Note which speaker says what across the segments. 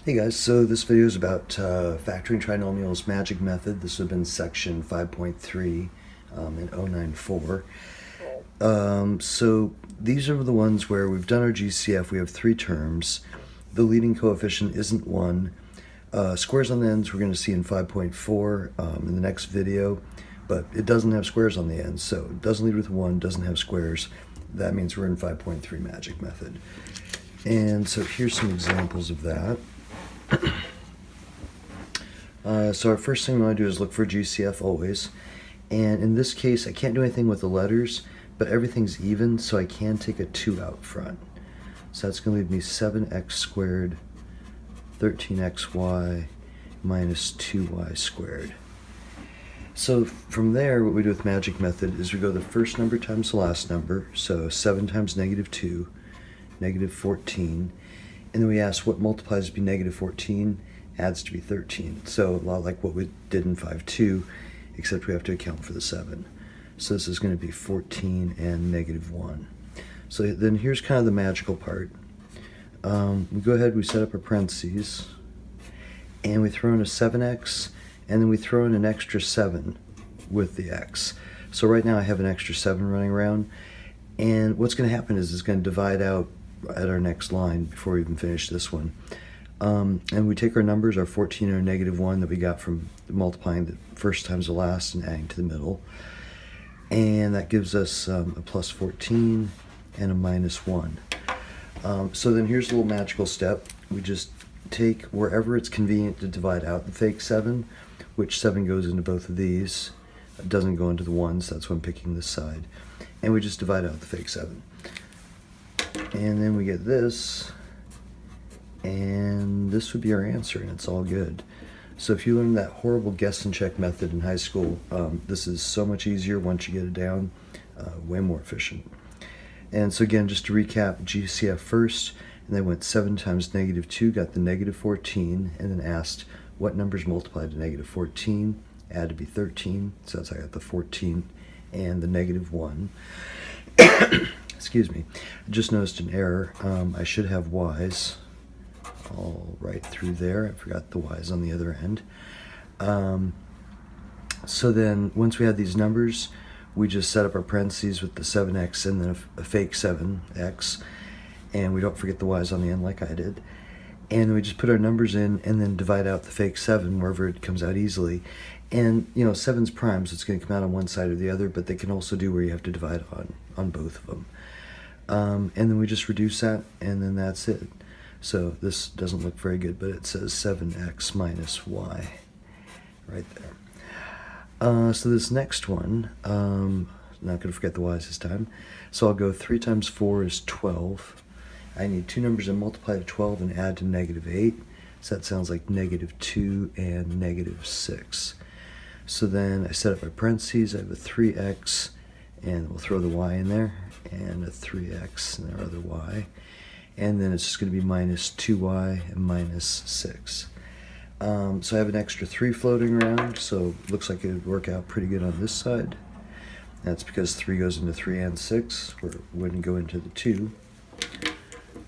Speaker 1: Hey guys, so this video is about factoring trinomials magic method. This would have been section 5.3 in 094. So these are the ones where we've done our GCF. We have three terms. The leading coefficient isn't 1. Squares on the ends we're going to see in 5.4 in the next video, but it doesn't have squares on the ends, so it doesn't lead with 1, doesn't have squares. That means we're in 5.3 magic method. And so here's some examples of that. So our first thing we want to do is look for GCF always. And in this case, I can't do anything with the letters, but everything's even, so I can take a 2 out front. So that's going to leave me 7x squared, 13xy, minus 2y squared. So from there, what we do with magic method is we go the first number times the last number. So 7 times negative 2, negative 14. And then we ask what multiplies to be negative 14, adds to be 13. So a lot like what we did in 5.2, except we have to account for the 7. So this is going to be 14 and negative 1. So then here's kind of the magical part. We go ahead, we set up our parentheses, and we throw in a 7x, and then we throw in an extra 7 with the x. So right now I have an extra 7 running around, and what's going to happen is it's going to divide out at our next line before we even finish this one. And we take our numbers, our 14 and our negative 1 that we got from multiplying the first times the last and adding to the middle. And that gives us a plus 14 and a minus 1. So then here's a little magical step. We just take wherever it's convenient to divide out the fake 7, which 7 goes into both of these. It doesn't go into the 1s, that's why I'm picking this side. And we just divide out the fake 7. And then we get this, and this would be our answer, and it's all good. So if you learned that horrible guess and check method in high school, this is so much easier once you get it down, way more efficient. And so again, just to recap, GCF first, and then went 7 times negative 2, got the negative 14, and then asked what numbers multiplied to negative 14, add to be 13, so that's how I got the 14 and the negative 1. Excuse me, I just noticed an error. I should have y's all right through there. I forgot the y's on the other end. So then once we had these numbers, we just set up our parentheses with the 7x and then a fake 7x, and we don't forget the y's on the end like I did. And we just put our numbers in and then divide out the fake 7 wherever it comes out easily. And you know, 7's prime, so it's going to come out on one side or the other, but they can also do where you have to divide on both of them. And then we just reduce that, and then that's it. So this doesn't look very good, but it says 7x minus y right there. So this next one, not going to forget the y's this time. So I'll go 3 times 4 is 12. I need two numbers and multiply to 12 and add to negative 8. So that sounds like negative 2 and negative 6. So then I set up my parentheses. I have a 3x, and we'll throw the y in there, and a 3x and our other y. And then it's just going to be minus 2y and minus 6. So I have an extra 3 floating around, so it looks like it would work out pretty good on this side. That's because 3 goes into 3 and 6, where it wouldn't go into the 2.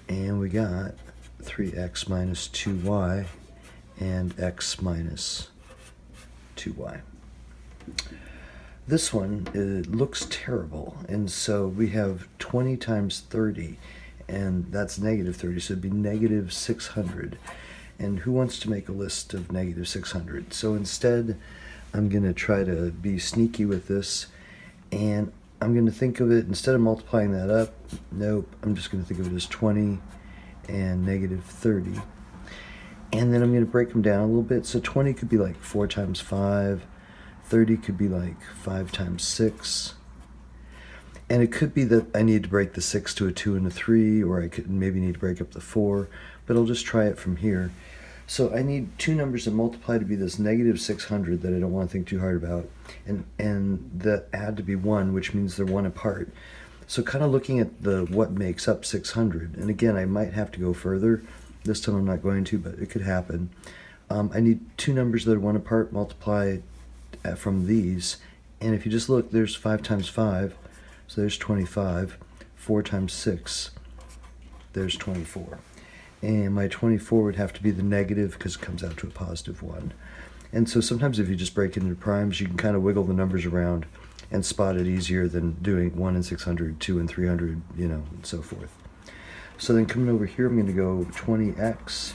Speaker 1: And we got 3x minus 2y and x minus 2y. This one, it looks terrible, and so we have 20 times 30, and that's negative 30, so it'd be negative 600. And who wants to make a list of negative 600? So instead, I'm going to try to be sneaky with this, and I'm going to think of it, instead of multiplying that up, nope, I'm just going to think of it as 20 and negative 30. And then I'm going to break them down a little bit, so 20 could be like 4 times 5, 30 could be like 5 times 6. And it could be that I need to break the 6 to a 2 and a 3, or I could maybe need to break up the 4, but I'll just try it from here. So I need two numbers that multiply to be this negative 600 that I don't want to think too hard about, and that add to be 1, which means they're 1 apart. So kind of looking at what makes up 600, and again, I might have to go further. This time I'm not going to, but it could happen. I need two numbers that are 1 apart, multiply from these, and if you just look, there's 5 times 5, so there's 25. 4 times 6, there's 24. and my 24 would have to be the negative because it comes out to a positive 1. And so sometimes if you just break it into primes, you can kind of wiggle the numbers around and spot it easier than doing 1 in 600, 2 in 300, and so forth. So then coming over here, I'm going to go 20x,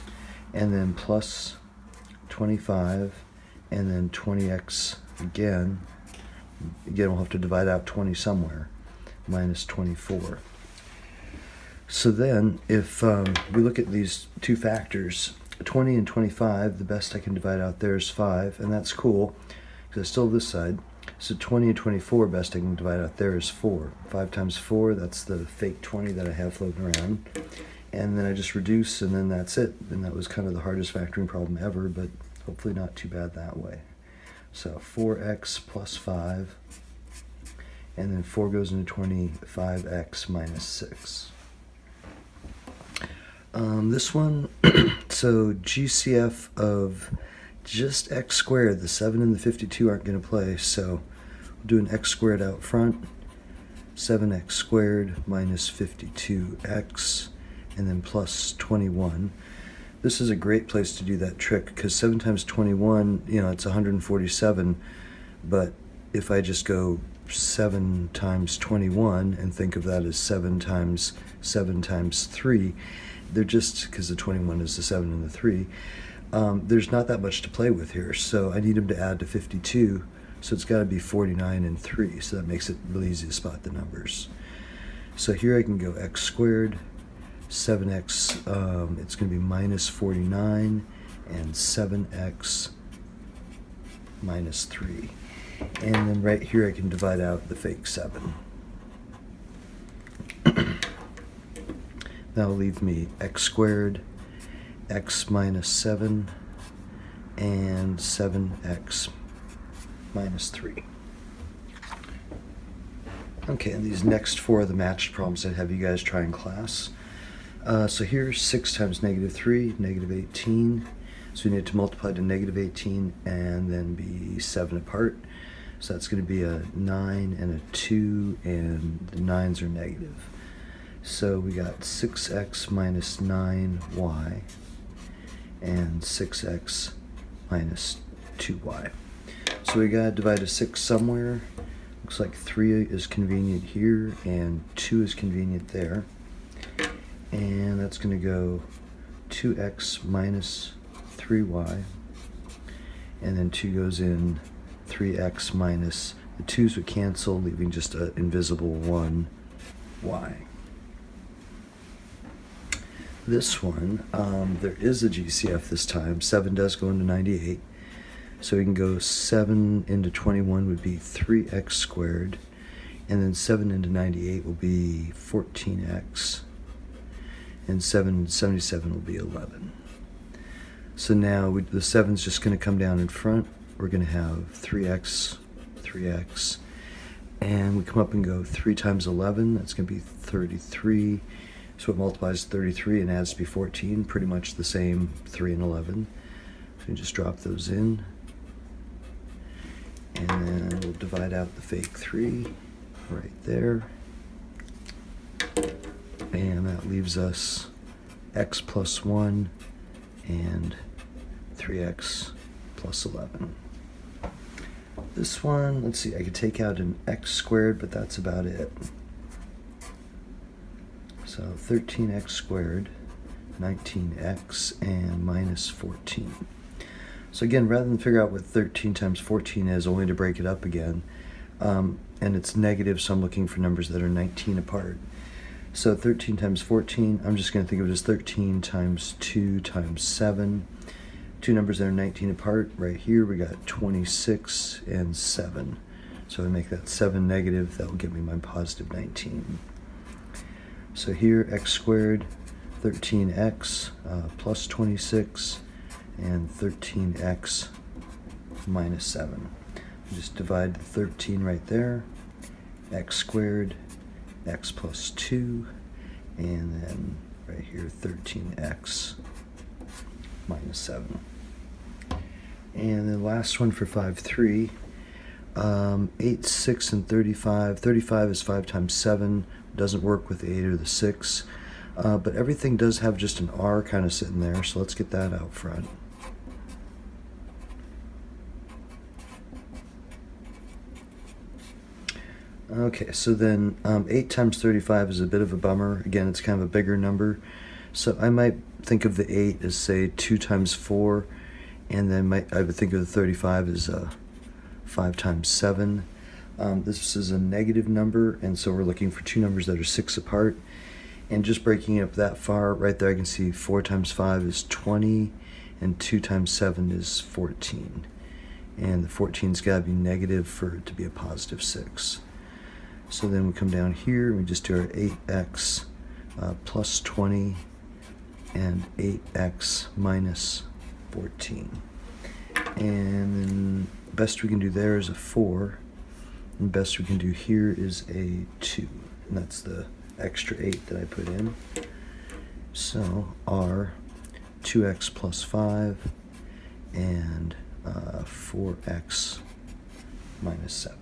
Speaker 1: and then plus 25, and then 20x again. Again, we'll have to divide out 20 somewhere, minus 24. So then, if we look at these two factors, 20 and 25, the best I can divide out there is 5, and that's cool, because I still have this side. So 20 and 24, best I can divide out there is 4. 5 times 4, that's the fake 20 that I have floating around. And then I just reduce, and then that's it. And that was kind of the hardest factoring problem ever, but hopefully not too bad that way. So 4x plus 5, and then 4 goes into 25x minus 6. This one, so GCF of just x squared, the 7 and the 52 aren't going to play, so we'll do an x squared out front, 7x squared minus 52x, and then plus 21. This is a great place to do that trick, because 7 times 21, it's 147, but if I just go 7 times 21 and think of that as 7 times 3, they're just, because the 21 is the 7 and the 3, there's not that much to play with here, so I need them to add to 52, so it's got to be 49 and 3, so that makes it really easy to spot the numbers. So here I can go x squared, 7x, it's going to be minus 49, and 7x minus 3. And then right here I can divide out the fake 7. That'll leave me x squared, x minus 7, and 7x minus 3. Okay, and these next 4 are the matched problems I'd have you guys try in class. So here's 6 times negative 3, negative 18. So we need to multiply to negative 18 and then be 7 apart. So that's going to be a 9 and a 2, and the 9s are negative. So we got 6x minus 9y and 6x minus 2y. So we got to divide a 6 somewhere. Looks like 3 is convenient here and 2 is convenient there. And that's going to go 2x minus 3y, and then 2 goes in 3x minus, the 2's would cancel, leaving just an invisible 1y. This one, there is a GCF this time. 7 does go into 98. So we can go 7 into 21 would be 3x squared, and then 7 into 98 will be 14x, and 7 into 77 will be 11. So now the 7's just going to come down in front. We're going to have 3x, 3x, and we come up and go 3 times 11, that's going to be 33. So it multiplies 33 and adds to be 14, pretty much the same 3 and 11. So we just drop those in, and then we'll divide out the fake 3 right there, and that leaves us x plus 1 and 3x plus 11. This one, let's see, I could take out an x squared, but that's about it. So 13x squared, 19x, and minus 14. So again, rather than figure out what 13 times 14 is, only to break it up again, and it's negative, so I'm looking for numbers that are 19 apart. So 13 times 14, I'm just going to think of it as 13 times 2 times 7. Two numbers that are 19 apart. Right here we got 26 and 7. So I make that 7 negative, that will give me my positive 19. So here x squared, 13x plus 26, and 13x minus 7. Just divide the 13 right there, x squared, x plus 2, and then right here 13x minus 7. And the last one for 5-3, 8, 6, and 35. 35 is 5 times 7. Doesn't work with the 8 or the 6. But everything does have just an R kind of sitting there, so let's get that out front. Okay, so then 8 times 35 is a bit of a bummer. Again, it's kind of a bigger number. So I might think of the 8 as, say, 2 times 4, and then I would think of the 35 as 5 times 7. This is a negative number, and so we're looking for two numbers that are 6 apart. And just breaking it up that far, right there I can see 4 times 5 is 20, and 2 times 7 is 14. And the 14's got to be negative for it to be a positive 6. So then we come down here and we just do our 8x plus 20 and 8x minus 14. And then best we can do there is a 4. And best we can do here is a 2. And that's the extra 8 that I put in. So our 2x plus 5 and 4x minus 7.